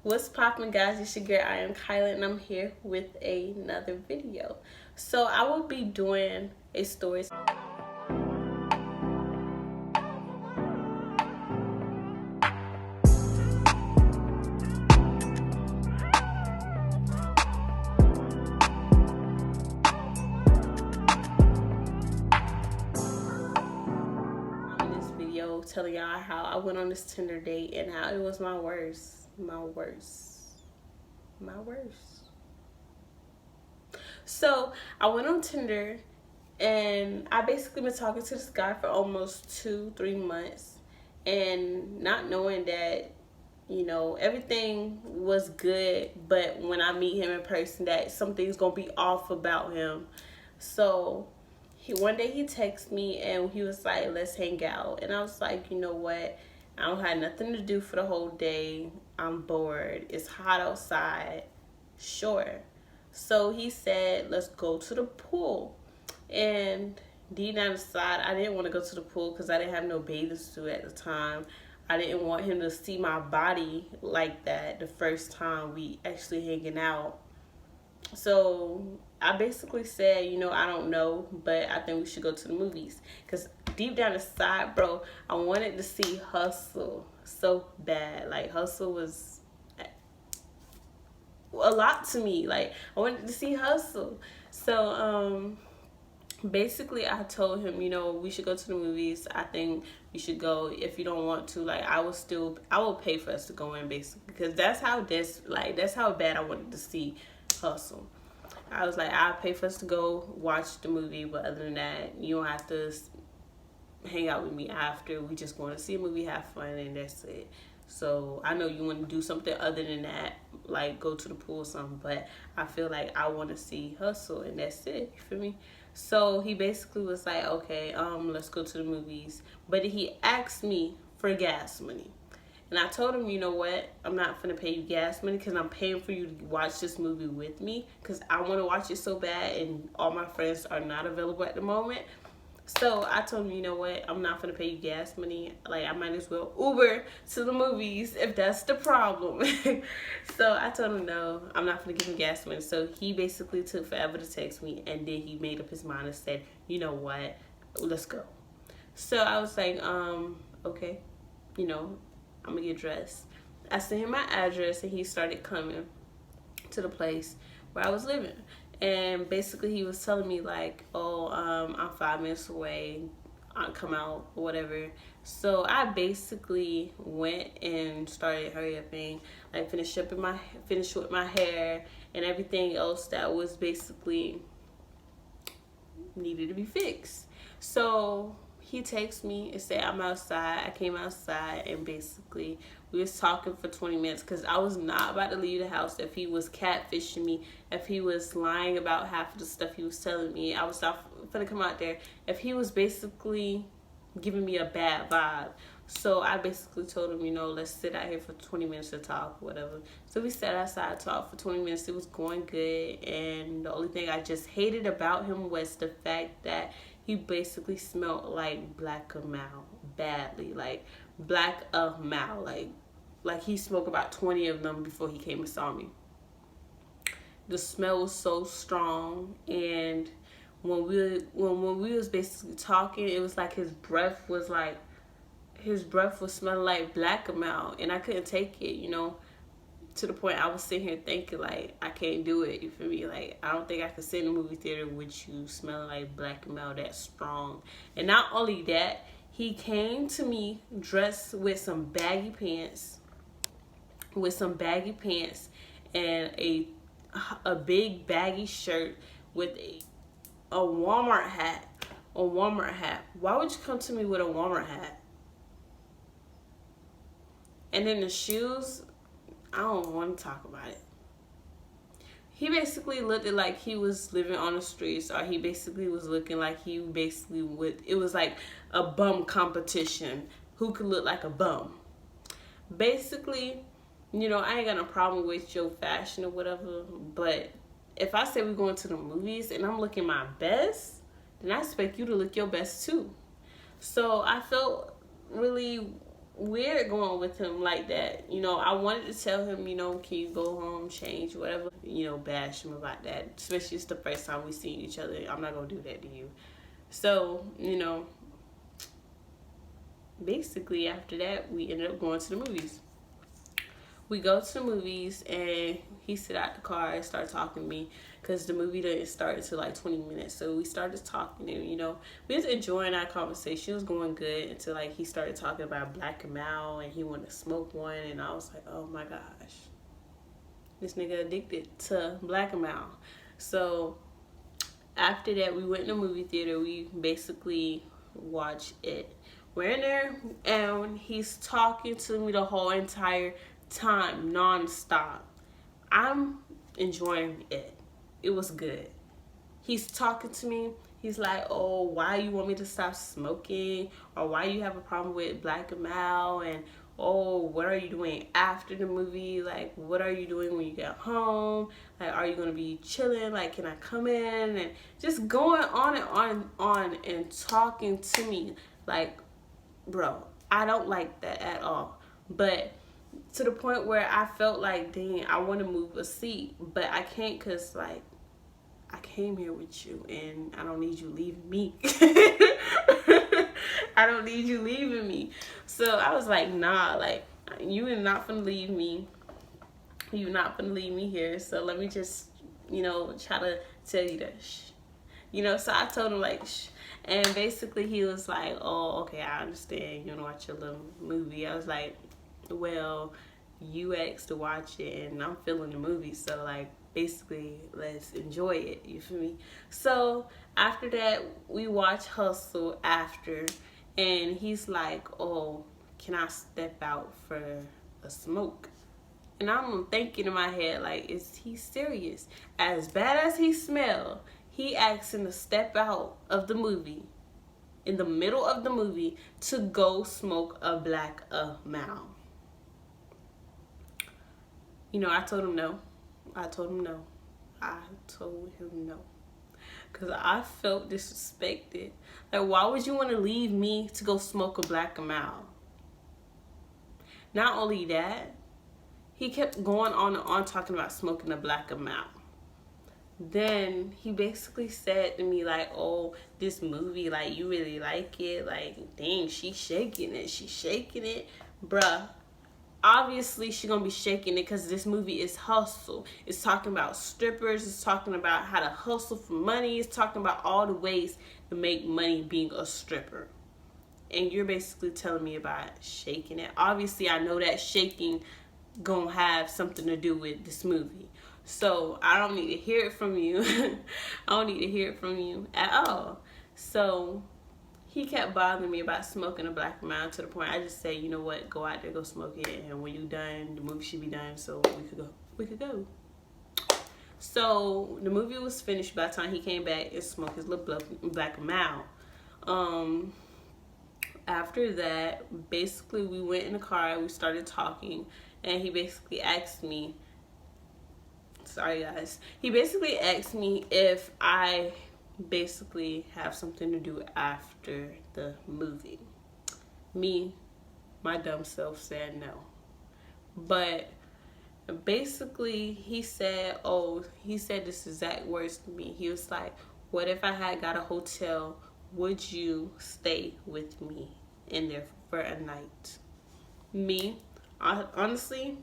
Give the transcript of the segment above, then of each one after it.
What's poppin', guys? It's your girl, I am Kyla, and I'm here with another video. So I will be doing a story. In this video, telling y'all how I went on this Tinder date and how it was my worst. So I went on Tinder and I basically been talking to this guy for almost 2-3 months, and not knowing that, you know, everything was good, but when I meet him in person, that something's gonna be off about him. So one day he texted me and he was like, let's hang out. And I was like, you know what, I don't have nothing to do for the whole day, I'm bored, it's hot outside, sure. So he said, let's go to the pool. And deep down inside, I didn't want to go to the pool because I didn't have no bathing suit at the time. I didn't want him to see my body like that the first time we actually hanging out. So I basically said, you know, I don't know, but I think we should go to the movies. Because deep down inside, bro, I wanted to see Hustle so bad. Like, Hustle was a lot to me. Like, I wanted to see Hustle. So basically I told him, you know, we should go to the movies. I think we should go. If you don't want to, like, I will pay for us to go in, basically, because that's how bad I wanted to see Hustle. I was like, I'll pay for us to go watch the movie, but other than that, you don't have to hang out with me after. We just want to see a movie, have fun, and that's it. So I know you want to do something other than that, like go to the pool or something, but I feel like I want to see Hustle, and that's it. You feel me? So he basically was like, okay, let's go to the movies. But he asked me for gas money. And I told him, you know what, I'm not gonna pay you gas money because I'm paying for you to watch this movie with me because I want to watch it so bad, and all my friends are not available at the moment. So I told him, you know what, I'm not gonna pay you gas money. Like, I might as well Uber to the movies if that's the problem. So I told him, no, I'm not gonna give him gas money. So he basically took forever to text me, and then he made up his mind and said, you know what, let's go. So I was like, okay, you know, I'm gonna get dressed. I sent him my address, and he started coming to the place where I was living. And basically he was telling me like, oh, I'm 5 minutes away, I'll come out or whatever. So I basically went and started hurrying, like finished with my hair and everything else that was basically needed to be fixed. So he texted me and said, I'm outside. I came outside, and basically we was talking for 20 minutes because I was not about to leave the house. If he was catfishing me, if he was lying about half of the stuff he was telling me, I was not gonna come out there. If he was basically giving me a bad vibe. So I basically told him, you know, let's sit out here for 20 minutes to talk or whatever. So we sat outside, talked for 20 minutes. It was going good. And the only thing I just hated about him was the fact that he basically smelled like black Mao badly. Like black Mao. Like he smoked about 20 of them before he came and saw me. The smell was so strong, and when we was basically talking, it was like his breath was smelling like black Mao, and I couldn't take it, you know, to the point I was sitting here thinking like, I can't do it, you feel me? Like, I don't think I could sit in a movie theater with you smelling like black Mao that strong. And not only that, he came to me dressed with some baggy pants and a big baggy shirt with a Walmart hat. Why would you come to me with a Walmart hat? And then the shoes, I don't want to talk about it. He basically looked like he was living on the streets, or he basically was looking like he basically would. It was like a bum competition. Who could look like a bum? Basically, you know, I ain't got no problem with your fashion or whatever, but if I say we're going to the movies and I'm looking my best, then I expect you to look your best too. So I felt really weird going with him like that. You know, I wanted to tell him, you know, can you go home, change, whatever. You know, bash him about that. Especially it's the first time we seen each other. I'm not gonna do that to you. So, you know, basically after that, we ended up going to the movies. We go to the movies and he sit out the car and start talking to me because the movie didn't start until like 20 minutes. So we started talking and, you know, we was enjoying our conversation. It was going good until like he started talking about Black and Mal and he wanted to smoke one. And I was like, oh my gosh, this nigga addicted to Black and Mal. So after that, we went in the movie theater. We basically watched it. We're in there and he's talking to me the whole entire time, non-stop. I'm enjoying it. It was good. He's talking to me. He's like, oh, why you want me to stop smoking? Or why you have a problem with Black and Mal? And oh, what are you doing after the movie? Like, what are you doing when you get home? Like, are you gonna be chilling? Like, can I come in? And just going on and on and on and talking to me. Like, bro, I don't like that at all. But to the point where I felt like, dang, I want to move a seat, but I can't because, like, I came here with you and I don't need you leaving me. I don't need you leaving me. So I was like, nah, like, you are not gonna leave me. You're not gonna leave me here. So let me just, you know, try to tell you that, shh. You know, so I told him, like, shh. And basically he was like, oh, okay, I understand. You want to watch your little movie. I was like, well, you asked to watch it and I'm feeling the movie. So, like, basically, let's enjoy it. You feel me? So after that, we watch Hustle after. And he's like, oh, can I step out for a smoke? And I'm thinking in my head, like, is he serious? As bad as he smelled, he asked him to step out of the movie, in the middle of the movie, to go smoke a Black Mal. You know, I told him no. I told him no. Because I felt disrespected. Like, why would you want to leave me to go smoke a Black Mal? Not only that, he kept going on and on talking about smoking a Black Mal. Then he basically said to me, like, oh, this movie, like, you really like it? Like, dang, she's shaking it. Bruh, obviously she gonna be shaking it because this movie is Hustle. It's talking about strippers. It's talking about how to hustle for money. It's talking about all the ways to make money being a stripper. And you're basically telling me about shaking it. Obviously, I know that shaking gonna have something to do with this movie. So I don't need to hear it from you. I don't need to hear it from you at all. So he kept bothering me about smoking a Black Mal to the point I just say, you know what, go out there, go smoke it, and when you're done, the movie should be done, so we could go. So the movie was finished by the time he came back and smoked his little Black Mal. After that, basically we went in the car, we started talking, and he basically asked me, sorry guys, he basically asked me if I basically have something to do after the movie. Me, my dumb self said no. But basically he said this exact words to me. He was like, what if I had got a hotel? Would you stay with me in there for a night? Me, honestly,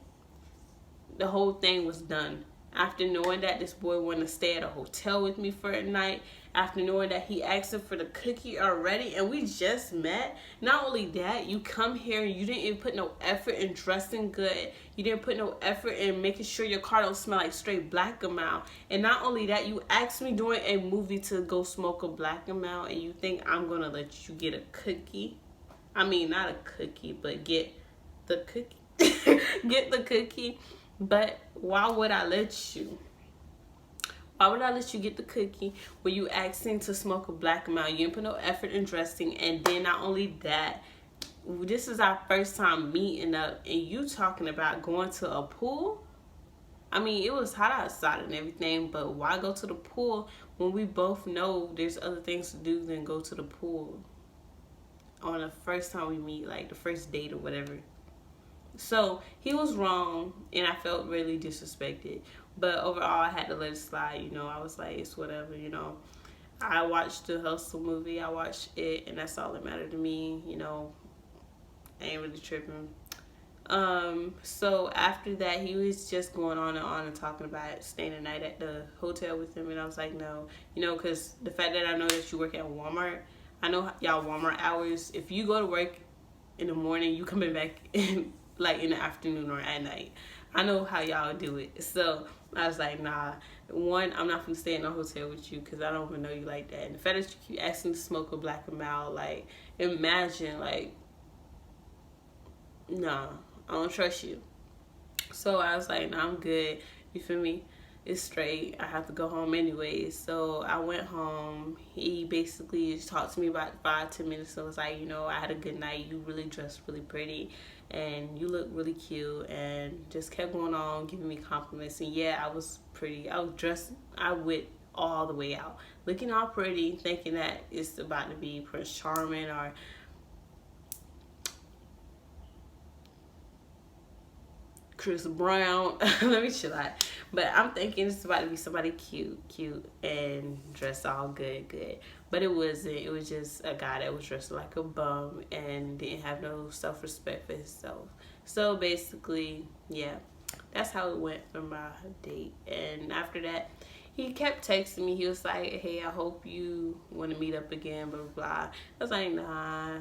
the whole thing was done. After knowing that this boy wanted to stay at a hotel with me for a night, after knowing that he asked him for the cookie already and we just met, not only that, you come here and you didn't even put no effort in dressing good. You didn't put no effort in making sure your car don't smell like straight Black Mal. And not only that, you asked me during a movie to go smoke a Black Mal and you think I'm gonna let you get a cookie? I mean, not a cookie, but get the cookie. Get the cookie. But why would I let you? Why would I let you get the cookie when you asking to smoke a Black Mal? You didn't put no effort in dressing. And then not only that, this is our first time meeting up and you talking about going to a pool? I mean, it was hot outside and everything, but why go to the pool when we both know there's other things to do than go to the pool? on the first time we meet, like the first date or whatever. So he was wrong, and I felt really disrespected. But overall, I had to let it slide. I was like, it's whatever. I watched the Hustle movie. I watched it, and that's all that mattered to me. I ain't really tripping. So after that, he was just going on and talking about staying the night at the hotel with him, and I was like, no, because the fact that I know that you work at Walmart, I know y'all Walmart hours. If you go to work in the morning, you coming back in like in the afternoon or at night. I know how y'all do it. So I was like, nah. One, I'm not gonna stay in a hotel with you because I don't even know you like that. And the fact that you keep asking to smoke a black and mild, like, imagine, like, nah, I don't trust you. So I was like, nah, I'm good. You feel me? It's straight. I have to go home anyway. So I went home. He basically talked to me about 5-10 minutes. And was like, I had a good night. You really dressed really pretty, and you look really cute. And just kept going on, giving me compliments. And yeah, I was pretty. I was dressed. I went all the way out, looking all pretty, thinking that it's about to be Prince Charming or Chris Brown. Let me chill out. But I'm thinking it's about to be somebody cute, and dressed all good. But it wasn't. It was just a guy that was dressed like a bum and didn't have no self-respect for himself. So basically, yeah, that's how it went for my date. And after that, he kept texting me. He was like, hey, I hope you want to meet up again, blah, blah, blah. I was like, nah,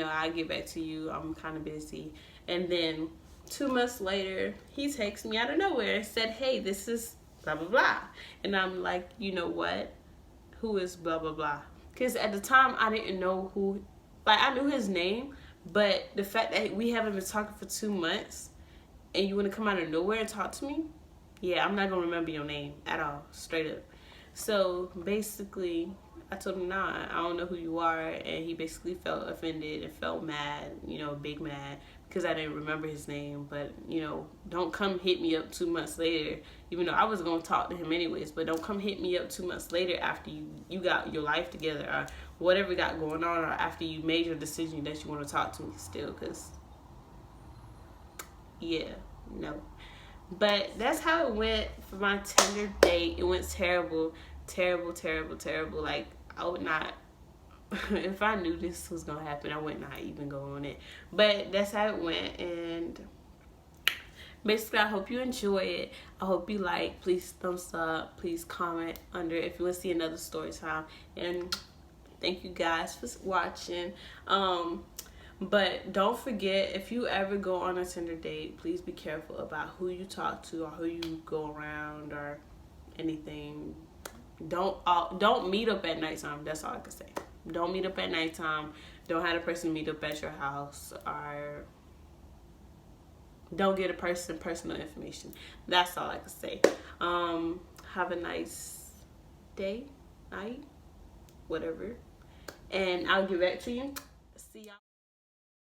I'll get back to you. I'm kind of busy. And then 2 months later, he texts me out of nowhere and said, hey, this is blah, blah, blah. And I'm like, you know what? Who is blah, blah, blah? Because at the time, I didn't know who, like, I knew his name, but the fact that we haven't been talking for 2 months and you want to come out of nowhere and talk to me, yeah, I'm not going to remember your name at all, straight up. So basically, I told him, nah, I don't know who you are. And he basically felt offended and felt mad, big mad, because I didn't remember his name. But, don't come hit me up 2 months later, even though I was going to talk to him anyways. But don't come hit me up 2 months later after you got your life together or whatever you got going on, or after you made your decision that you want to talk to me still. Because, yeah, no. But that's how it went for my Tinder date. It went terrible. Like, I would not, if I knew this was going to happen, I would not even go on it. But that's how it went. And basically, I hope you enjoy it. I hope you like. Please thumbs up. Please comment under if you want to see another story time. And thank you guys for watching. But don't forget, if you ever go on a Tinder date, please be careful about who you talk to or who you go around or anything. Don't meet up at nighttime. That's all I can say. Don't meet up at nighttime. Don't have a person meet up at your house, or don't get a person personal information. That's all I can say. Have a nice day, night, whatever, and I'll get back to you. See y'all.